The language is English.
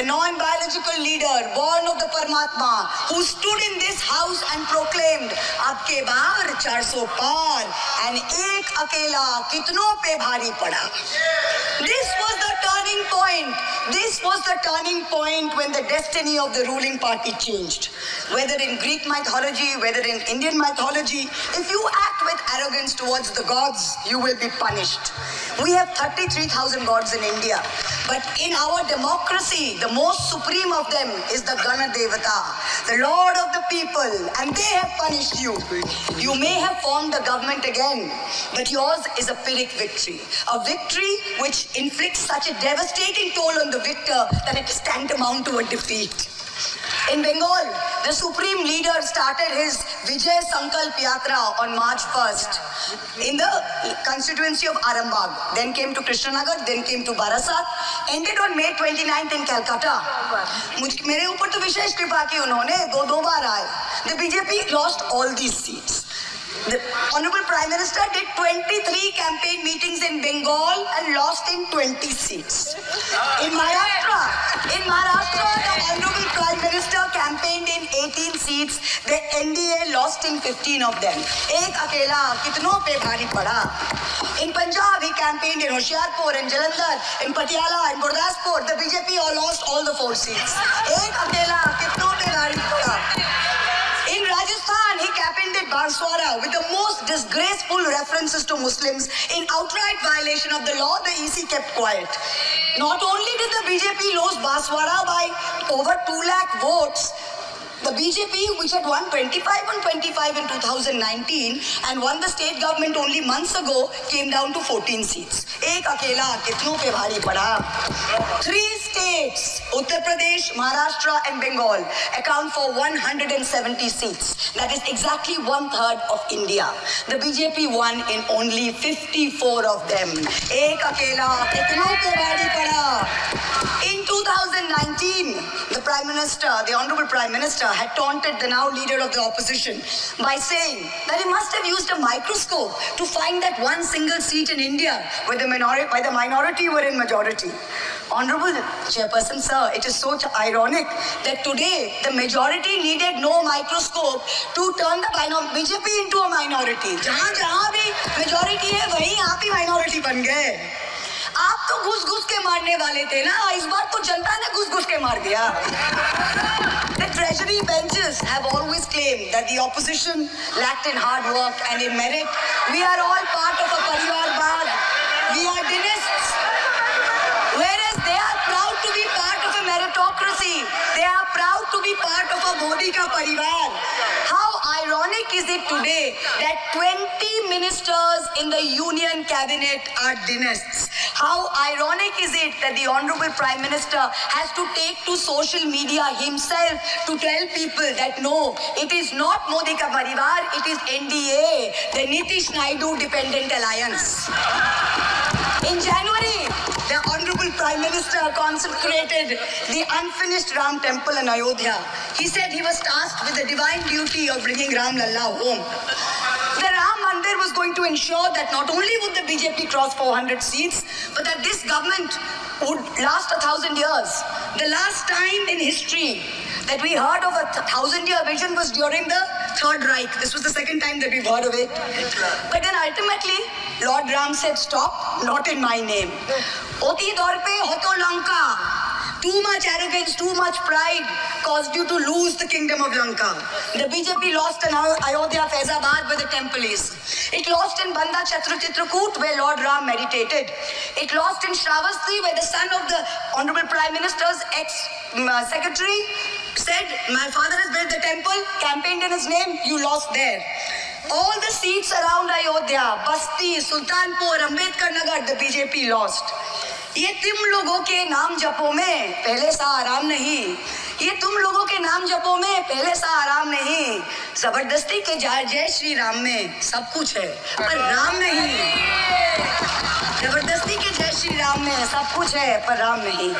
the non-biological leader, born of the Paramatma, who stood in this house and proclaimed, "Abke baar 400 par, and ek akela kitno pe bhari pada." This was the turning point. This was the turning point when the destiny of the ruling party changed. Whether in Greek mythology, whether in Indian mythology, if you act with arrogance towards the gods, you will be punished. We have 33,000 gods in India. But in our democracy, the most supreme of them is the Gana Devata, the Lord of the people, and they have punished you. You may have formed the government again, but yours is a Pyrrhic victory. A victory which inflicts such a devastating toll on the victor that it is tantamount to a defeat. In Bengal, the supreme leader started his Vijay Sankalp Yatra on March 1st in the constituency of Arambagh, then came to Krishnanagar, then came to Barasat, ended on May 29th in Calcutta. मेरे ऊपर तो विशेष कृपा की उन्होंने दो बार आए. The BJP lost all these seats. The Honorable Prime Minister did 23 campaign meetings in Bengal and lost in 20 seats. In Maharashtra, the Honorable Prime Minister campaigned in 18 seats. The NDA lost in 15 of them. Ek akela kitno pe bhari pada. In Punjab, he campaigned in Hoshiarpur, in Jalandhar, in Patiala, in Gurdaspur. The BJP lost all the 4 seats. Ek akela kitno pe bhari pada. In Rajasthan, he campaigned at Banswara with the most disgraceful references to Muslims. In outright violation of the law, the EC kept quiet. Not only did the BJP lose Banswara by over 2 lakh votes, the BJP, which had won 25 on 25 in 2019 and won the state government only months ago, came down to 14 seats. Ek akela kitno pe bhari pada. 3 states, Uttar Pradesh, Maharashtra and Bengal, account for 170 seats. That is exactly 1/3 of India. The BJP won in only 54 of them. Ek akela kitno pe bhari pada. In 2019, the Prime Minister, the Honorable Prime Minister, had taunted the now leader of the opposition by saying that he must have used a microscope to find that one single seat in India where the minority were in majority. Honorable Chairperson, sir, it is so ironic that today the majority needed no microscope to turn the BJP into a minority. जहाँ भी majority है वहीं आप ही minority बन गए. आप तो घुस-घुस के मारने वाले थे ना, इस बार तो जनता ने घुस-घुस के मार दिया. The treasury benches have always claimed that the opposition lacked in hard work and in merit. We are all part of a Parivarwad. We are dynasts. Whereas they are proud to be part of a meritocracy. They are proud to be part of a Modi ka Parivar. How ironic is it today that 20 ministers in the union cabinet are dynasts? How ironic is it that the Honorable Prime Minister has to take to social media himself to tell people that no, it is not Modi ka Parivar, it is NDA, the Nitish Naidu Dependent Alliance. In January, the Honorable Prime Minister consecrated the unfinished Ram Temple in Ayodhya. He said he was tasked with the divine duty of bringing Ram Lalla home. The Ram Mandir was going to ensure that not only would the BJP cross 400 seats, but that this government would last 1,000 years. The last time in history that we heard of a 1,000-year vision was during the Third Reich. This was the second time that we've heard of it. But then ultimately, Lord Ram said, stop, not in my name. Oti daur pe hoto Lanka. Too much arrogance, too much pride caused you to lose the kingdom of Lanka. The BJP lost in Ayodhya, Faizabad, where the temple is. It lost in Banda Chitrakoot, where Lord Ram meditated. It lost in Shravasti, where the son of the Honorable Prime Minister's ex-secretary said, my father has built the temple, campaigned in his name, you lost there. All the seats around Ayodhya, Basti, Sultanpur, Ambedkar Nagar, the BJP lost. ये तुम लोगों के नाम जपो में पहले सा आराम नहीं. ये तुम लोगों के नाम जपो में पहले सा आराम नहीं. जबरदस्ती के जय श्री राम में सब कुछ है पर राम नहीं. जबरदस्ती के जय श्री राम में सब कुछ है पर राम नहीं.